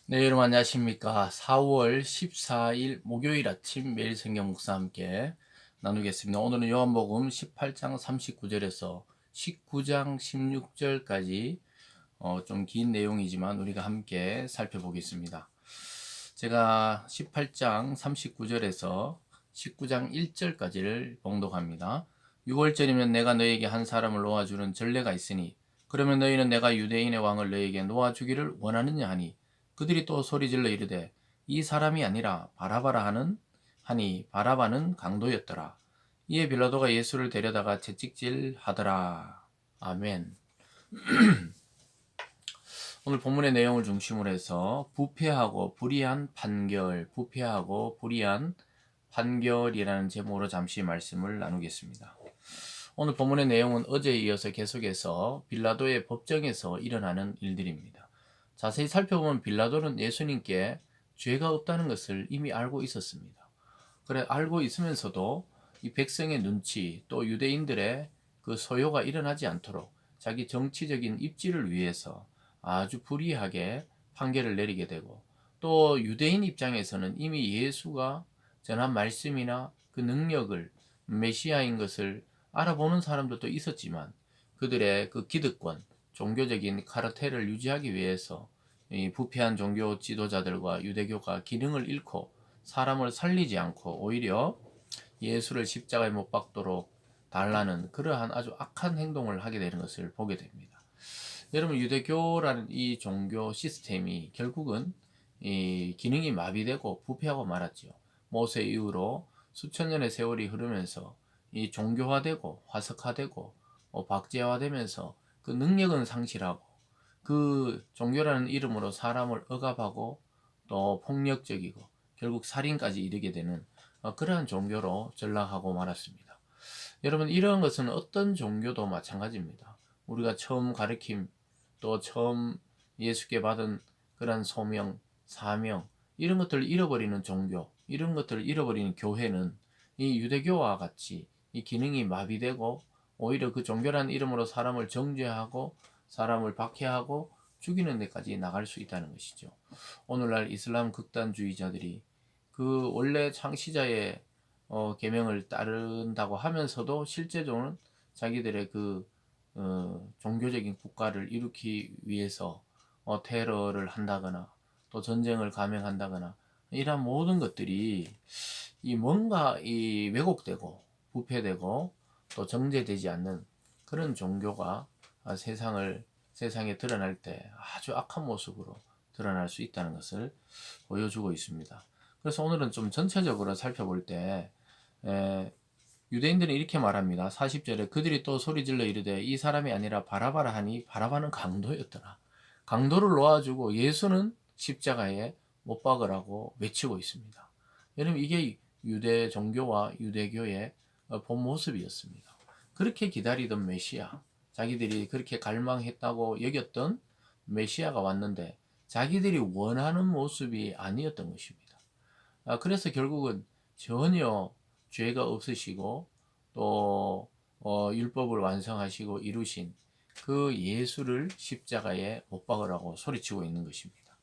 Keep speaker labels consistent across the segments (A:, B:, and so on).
A: 네, 여러분 안녕하십니까. 4월 14일 목요일 아침 매일 성경 묵상 함께 나누겠습니다. 오늘은 요한복음 18장 39절에서 19장 16절까지 좀 긴 내용이지만 우리가 함께 살펴보겠습니다. 제가 18장 39절에서 19장 1절까지를 봉독합니다. 6월절이면 내가 너에게 한 사람을 놓아주는 전례가 있으니 그러면 너희는 내가 유대인의 왕을 너에게 놓아주기를 원하느냐 하니 그들이 또 소리질러 이르되 이 사람이 아니라 바라바라 하니 바라바는 강도였더라. 이에 빌라도가 예수를 데려다가 채찍질 하더라. 아멘. 오늘 본문의 내용을 중심으로 해서 부패하고 불의한 판결이라는 제목으로 잠시 말씀을 나누겠습니다. 오늘 본문의 내용은 어제에 이어서 계속해서 빌라도의 법정에서 일어나는 일들입니다. 자세히 살펴보면 빌라도는 예수님께 죄가 없다는 것을 이미 알고 있었습니다. 그래 알고 있으면서도 이 백성의 눈치 또 유대인들의 그 소요가 일어나지 않도록 자기 정치적인 입지를 위해서 아주 불의하게 판결을 내리게 되고 또 유대인 입장에서는 이미 예수가 전한 말씀이나 그 능력을 메시아인 것을 알아보는 사람들도 있었지만 그들의 그 기득권, 종교적인 카르텔을 유지하기 위해서 이 부패한 종교 지도자들과 유대교가 기능을 잃고 사람을 살리지 않고 오히려 예수를 십자가에 못 박도록 달라는 그러한 아주 악한 행동을 하게 되는 것을 보게 됩니다. 여러분 유대교라는 이 종교 시스템이 결국은 이 기능이 마비되고 부패하고 말았죠. 모세 이후로 수천 년의 세월이 흐르면서 이 종교화되고 화석화되고 박제화되면서 그 능력은 상실하고 그 종교라는 이름으로 사람을 억압하고 또 폭력적이고 결국 살인까지 이르게 되는 그러한 종교로 전락하고 말았습니다. 여러분 이러한 것은 어떤 종교도 마찬가지입니다. 우리가 처음 가르침 또 처음 예수께 받은 그런 소명, 사명 이런 것들을 잃어버리는 종교, 이런 것들을 잃어버리는 교회는 이 유대교와 같이 이 기능이 마비되고 오히려 그 종교라는 이름으로 사람을 정죄하고 사람을 박해하고 죽이는 데까지 나갈 수 있다는 것이죠. 오늘날 이슬람 극단주의자들이 그 원래 창시자의 계명을 따른다고 하면서도 실제로는 자기들의 그 종교적인 국가를 일으키기 위해서 테러를 한다거나 또 전쟁을 감행한다거나 이러한 모든 것들이 이 뭔가 이 왜곡되고 부패되고 또 정제되지 않는 그런 종교가 세상에 드러날 때 아주 악한 모습으로 드러날 수 있다는 것을 보여주고 있습니다. 그래서 오늘은 좀 전체적으로 살펴볼 때 유대인들은 이렇게 말합니다. 40절에 그들이 또 소리질러 이르되 이 사람이 아니라 바라바라 하니 바라바는 강도였더라. 강도를 놓아주고 예수는 십자가에 못 박으라고 외치고 있습니다. 여러분 이게 유대 종교와 유대교의 본 모습이었습니다. 그렇게 기다리던 메시아, 자기들이 그렇게 갈망했다고 여겼던 메시아가 왔는데 자기들이 원하는 모습이 아니었던 것입니다. 그래서 결국은 전혀 죄가 없으시고 또 율법을 완성하시고 이루신 그 예수를 십자가에 못 박으라고 소리치고 있는 것입니다.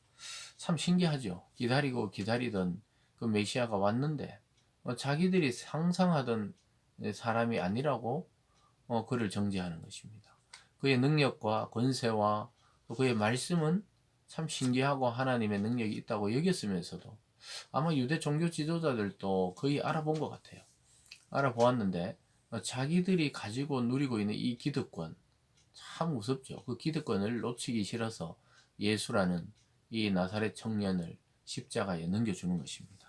A: 참 신기하죠. 기다리고 기다리던 그 메시아가 왔는데 자기들이 상상하던 사람이 아니라고 그를 정죄하는 것입니다. 그의 능력과 권세와 또 그의 말씀은 참 신기하고 하나님의 능력이 있다고 여겼으면서도 아마 유대 종교 지도자들도 거의 알아본 것 같아요. 알아보았는데 자기들이 가지고 누리고 있는 이 기득권 참 무섭죠. 그 기득권을 놓치기 싫어서 예수라는 이 나사렛 청년을 십자가에 넘겨주는 것입니다.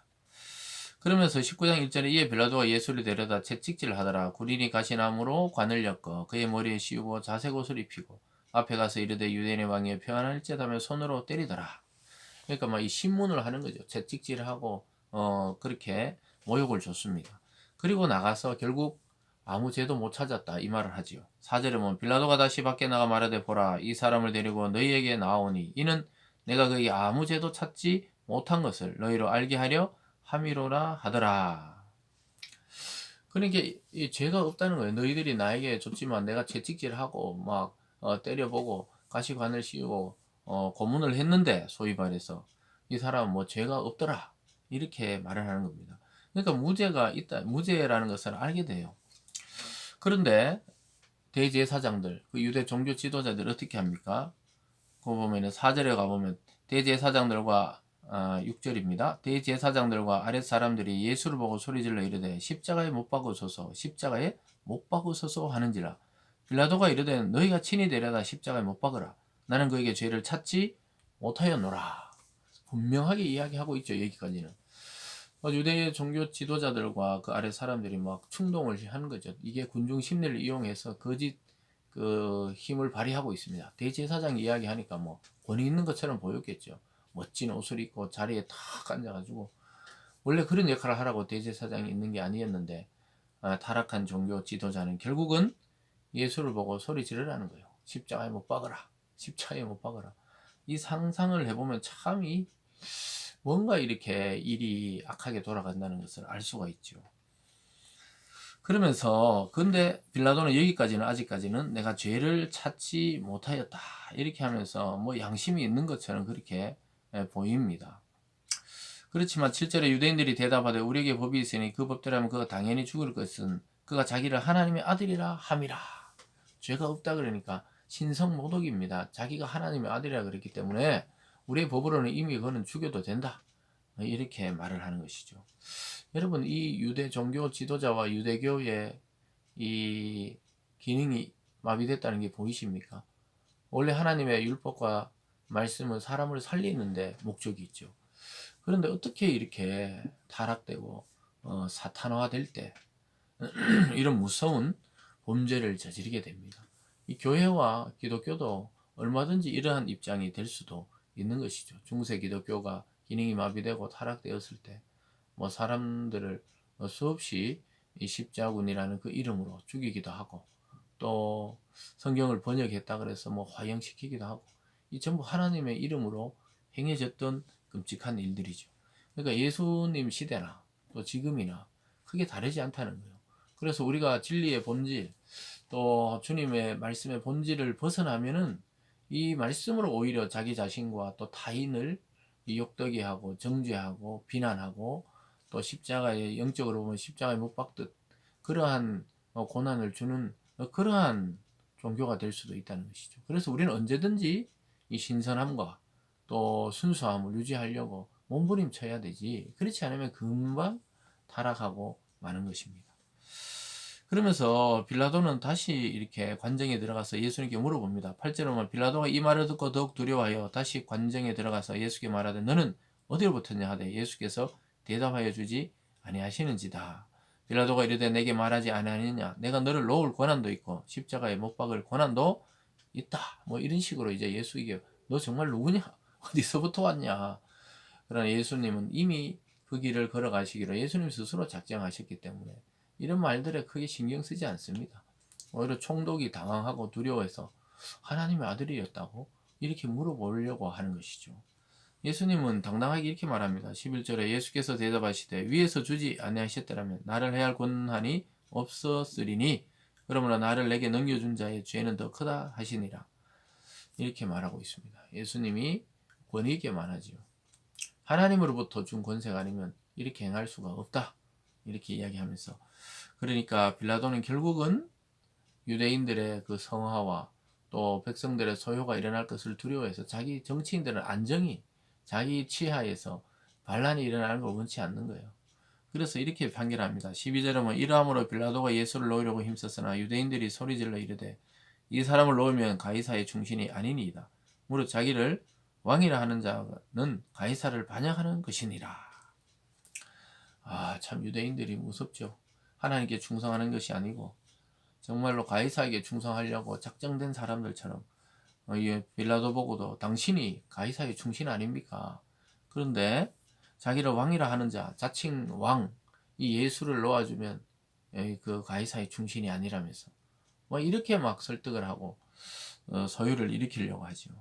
A: 그러면서 19장 1절에 이에 빌라도가 예수를 데려다 채찍질을 하더라. 구린이 가시나무로 관을 엮어 그의 머리에 씌우고 자색 옷을 입히고 앞에 가서 이르되 유대인의 왕이여 평안할지다며 손으로 때리더라. 그러니까 막 이 신문을 하는 거죠. 채찍질을 하고 그렇게 모욕을 줬습니다. 그리고 나가서 결국 아무 죄도 못 찾았다 이 말을 하지요. 4절에 보면 빌라도가 다시 밖에 나가 말하되 보라 이 사람을 데리고 너희에게 나오니 이는 내가 그의 아무 죄도 찾지 못한 것을 너희로 알게 하려 함이로라 하더라. 그러니까 이 죄가 없다는 거예요. 너희들이 나에게 줬지만 내가 채찍질하고 막 때려보고 가시관을 씌우고 고문을 했는데 소위 말해서 이 사람은 뭐 죄가 없더라. 이렇게 말을 하는 겁니다. 그러니까 무죄가 있다. 무죄라는 것을 알게 돼요. 그런데 대제사장들, 그 유대 종교 지도자들 어떻게 합니까? 그 보면은 4절에 가보면 대제사장들과 6절입니다. 대제사장들과 아랫 사람들이 예수를 보고 소리질러 이르되 십자가에 못 박으소서 십자가에 못 박으소서 하는지라. 빌라도가 이르되 너희가 친히 데려다 십자가에 못 박으라. 나는 그에게 죄를 찾지 못하였노라. 분명하게 이야기하고 있죠. 여기까지는. 유대 종교 지도자들과 그 아래 사람들이 막 충동을 하는 거죠. 이게 군중 심리를 이용해서 거짓 그 힘을 발휘하고 있습니다. 대제사장 이야기하니까 뭐 권위 있는 것처럼 보였겠죠. 멋진 옷을 입고 자리에 탁 앉아가지고 원래 그런 역할을 하라고 대제사장이 있는 게 아니었는데 타락한 종교 지도자는 결국은 예수를 보고 소리 지르라는 거예요. 십자가에 못 박아라. 십자가에 못 박아라. 이 상상을 해보면 참이 뭔가 이렇게 일이 악하게 돌아간다는 것을 알 수가 있죠. 그러면서 근데 빌라도는 여기까지는 아직까지는 내가 죄를 찾지 못하였다 이렇게 하면서 뭐 양심이 있는 것처럼 그렇게 보입니다. 그렇지만 7절에 유대인들이 대답하되 우리에게 법이 있으니 그 법대로하면 그가 당연히 죽을 것은 그가 자기를 하나님의 아들이라 함이라. 죄가 없다 그러니까 신성모독입니다. 자기가 하나님의 아들이라 그랬기 때문에 우리의 법으로는 이미 그는 죽여도 된다. 이렇게 말을 하는 것이죠. 여러분 이 유대 종교 지도자와 유대교의 이 기능이 마비됐다는 게 보이십니까? 원래 하나님의 율법과 말씀은 사람을 살리는데 목적이 있죠. 그런데 어떻게 이렇게 타락되고 사탄화될 때 이런 무서운 범죄를 저지르게 됩니다. 이 교회와 기독교도 얼마든지 이러한 입장이 될 수도 있는 것이죠. 중세 기독교가 기능이 마비되고 타락되었을 때 뭐 사람들을 수없이 이 십자군이라는 그 이름으로 죽이기도 하고 또 성경을 번역했다 그래서 뭐 화형시키기도 하고 이 전부 하나님의 이름으로 행해졌던 끔찍한 일들이죠. 그러니까 예수님 시대나 또 지금이나 크게 다르지 않다는 거예요. 그래서 우리가 진리의 본질 또 주님의 말씀의 본질을 벗어나면은 이 말씀으로 오히려 자기 자신과 또 타인을 욕되게 하고 정죄하고 비난하고 또 십자가에 영적으로 보면 십자가에 못 박듯 그러한 고난을 주는 그러한 종교가 될 수도 있다는 것이죠. 그래서 우리는 언제든지 이 신선함과 또 순수함을 유지하려고 몸부림쳐야 되지 그렇지 않으면 금방 타락하고 마는 것입니다. 그러면서 빌라도는 다시 이렇게 관정에 들어가서 예수님께 물어봅니다. 8절에 보면 빌라도가 이 말을 듣고 더욱 두려워하여 다시 관정에 들어가서 예수께 말하되 너는 어디로부터냐 하되 예수께서 대답하여 주지 아니하시는지다. 빌라도가 이르되 내게 말하지 아니하느냐 내가 너를 놓을 권한도 있고 십자가에 못 박을 권한도 있다. 뭐 이런 식으로 이제 예수에게 너 정말 누구냐? 어디서부터 왔냐? 그러나 예수님은 이미 그 길을 걸어가시기로 예수님 스스로 작정하셨기 때문에 이런 말들에 크게 신경 쓰지 않습니다. 오히려 총독이 당황하고 두려워해서 하나님의 아들이었다고 이렇게 물어보려고 하는 것이죠. 예수님은 당당하게 이렇게 말합니다. 11절에 예수께서 대답하시되 위에서 주지 아니하셨더라면 나를 해할 권한이 없었으리니 그러므로 나를 내게 넘겨준 자의 죄는 더 크다 하시니라. 이렇게 말하고 있습니다. 예수님이 권위 있게 말하지요. 하나님으로부터 준 권세가 아니면 이렇게 행할 수가 없다. 이렇게 이야기하면서 그러니까 빌라도는 결국은 유대인들의 그 성화와 또 백성들의 소요가 일어날 것을 두려워해서 자기 정치인들은 안정이 자기 치하에서 반란이 일어나는 걸 원치 않는 거예요. 그래서 이렇게 판결합니다. 12절에 보면 이러함으로 빌라도가 예수를 놓으려고 힘썼으나 유대인들이 소리질러 이르되 이 사람을 놓으면 가이사의 충신이 아니니이다. 무릇 자기를 왕이라 하는 자는 가이사를 반역하는 것이니라. 참 유대인들이 무섭죠. 하나님께 충성하는 것이 아니고 정말로 가이사에게 충성하려고 작정된 사람들처럼 이 빌라도 보고도 당신이 가이사의 충신 아닙니까? 그런데 자기를 왕이라 하는 자, 자칭 왕, 이 예수를 놓아주면 그 가이사의 충신이 아니라면서 뭐 이렇게 막 설득을 하고 소유를 일으키려고 하죠.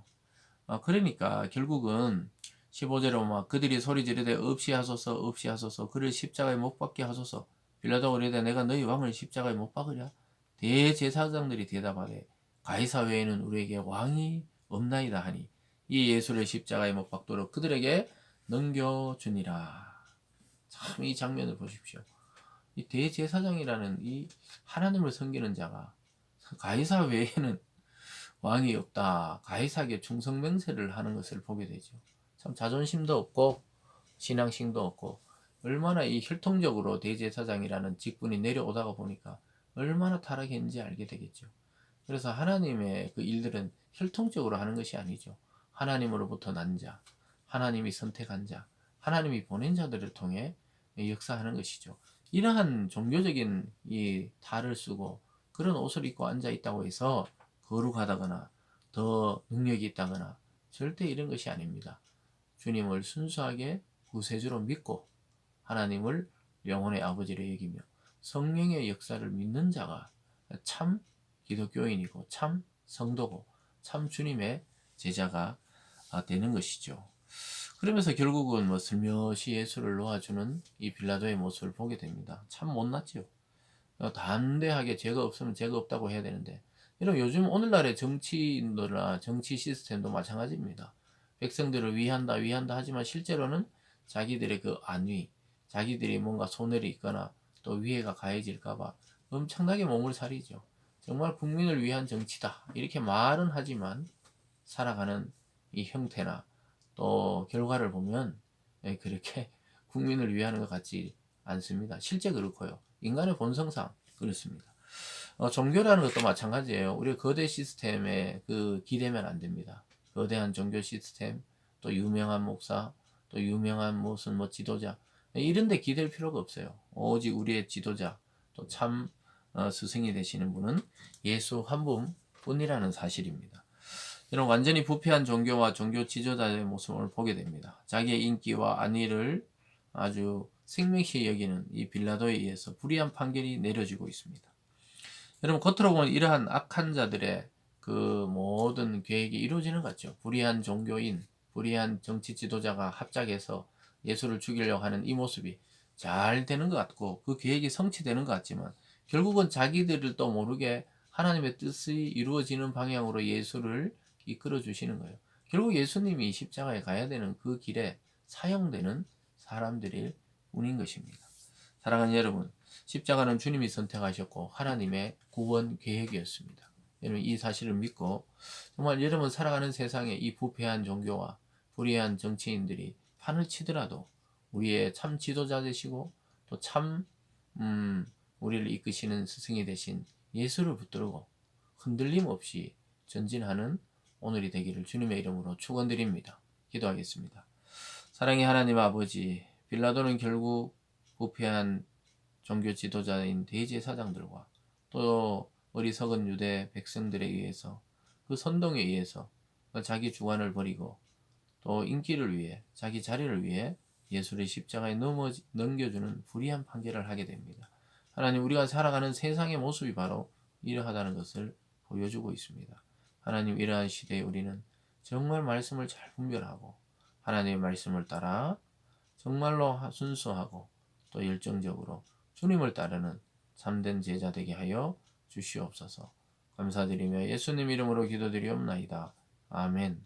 A: 그러니까 결국은 15절에 보면 그들이 소리 지르되 없이 하소서 없이 하소서 그를 십자가에 못 박게 하소서 빌라도가 이르되 내가 너희 왕을 십자가에 못 박으랴 대제사장들이 대답하되 가이사 외에는 우리에게 왕이 없나이다 하니 이 예수를 십자가에 못 박도록 그들에게 넘겨주니라. 참 이 장면을 보십시오. 이 대제사장이라는 이 하나님을 섬기는 자가 가이사 외에는 왕이 없다. 가이사에게 충성맹세를 하는 것을 보게 되죠. 참 자존심도 없고 신앙심도 없고 얼마나 이 혈통적으로 대제사장이라는 직분이 내려오다가 보니까 얼마나 타락했는지 알게 되겠죠. 그래서 하나님의 그 일들은 혈통적으로 하는 것이 아니죠. 하나님으로부터 난 자, 하나님이 선택한 자, 하나님이 보낸 자들을 통해 역사하는 것이죠. 이러한 종교적인 이 탈을 쓰고 그런 옷을 입고 앉아 있다고 해서 거룩하다거나 더 능력이 있다거나 절대 이런 것이 아닙니다. 주님을 순수하게 구세주로 믿고 하나님을 영혼의 아버지로 여기며 성령의 역사를 믿는 자가 참 기독교인이고 참 성도고 참 주님의 제자가 되는 것이죠. 그러면서 결국은 뭐 슬며시 예수를 놓아주는 이 빌라도의 모습을 보게 됩니다. 참 못났죠. 담대하게 죄가 없으면 죄가 없다고 해야 되는데 여러분 요즘 오늘날의 정치인들이나 정치 시스템도 마찬가지입니다. 백성들을 위한다 하지만 실제로는 자기들의 그 안위, 자기들이 뭔가 손해를 입거나 또 위해가 가해질까봐 엄청나게 몸을 사리죠. 정말 국민을 위한 정치다 이렇게 말은 하지만 살아가는 이 형태나 또 결과를 보면 그렇게 국민을 위하는 것 같지 않습니다. 실제 그렇고요. 인간의 본성상 그렇습니다. 종교라는 것도 마찬가지예요. 우리 거대 시스템에 그 기대면 안 됩니다. 거대한 종교 시스템, 또 유명한 목사, 또 유명한 무슨 뭐 지도자 이런 데 기댈 필요가 없어요. 오직 우리의 지도자, 또 참 스승이 되시는 분은 예수 한 분뿐이라는 사실입니다. 여러분 완전히 부패한 종교와 종교 지도자의 모습을 보게 됩니다. 자기의 인기와 안위를 아주 생명시 여기는 이 빌라도에 의해서 불의한 판결이 내려지고 있습니다. 여러분 겉으로 보면 이러한 악한 자들의 그 모든 계획이 이루어지는 것 같죠. 불의한 종교인, 불의한 정치 지도자가 합작해서 예수를 죽이려고 하는 이 모습이 잘 되는 것 같고 그 계획이 성취되는 것 같지만 결국은 자기들을 또 모르게 하나님의 뜻이 이루어지는 방향으로 예수를 이끌어 주시는 거예요. 결국 예수님이 십자가에 가야 되는 그 길에 사용되는 사람들일 뿐인 것입니다. 사랑하는 여러분, 십자가는 주님이 선택하셨고 하나님의 구원 계획이었습니다. 여러분 이 사실을 믿고 정말 여러분 살아가는 세상에 이 부패한 종교와 불의한 정치인들이 판을 치더라도 우리의 참 지도자 되시고 또 참 우리를 이끄시는 스승이 되신 예수를 붙들고 흔들림 없이 전진하는 오늘이 되기를 주님의 이름으로 축원드립니다. 기도하겠습니다. 사랑의 하나님 아버지, 빌라도는 결국 부패한 종교 지도자인 대제사장들과 또 어리석은 유대 백성들에 의해서 그 선동에 의해서 자기 주관을 버리고 또 인기를 위해 자기 자리를 위해 예수를 십자가에 넘겨주는 불의한 판결을 하게 됩니다. 하나님 우리가 살아가는 세상의 모습이 바로 이러하다는 것을 보여주고 있습니다. 하나님 이러한 시대에 우리는 정말 말씀을 잘 분별하고 하나님의 말씀을 따라 정말로 순수하고 또 열정적으로 주님을 따르는 참된 제자 되게 하여 주시옵소서. 감사드리며 예수님 이름으로 기도드리옵나이다. 아멘.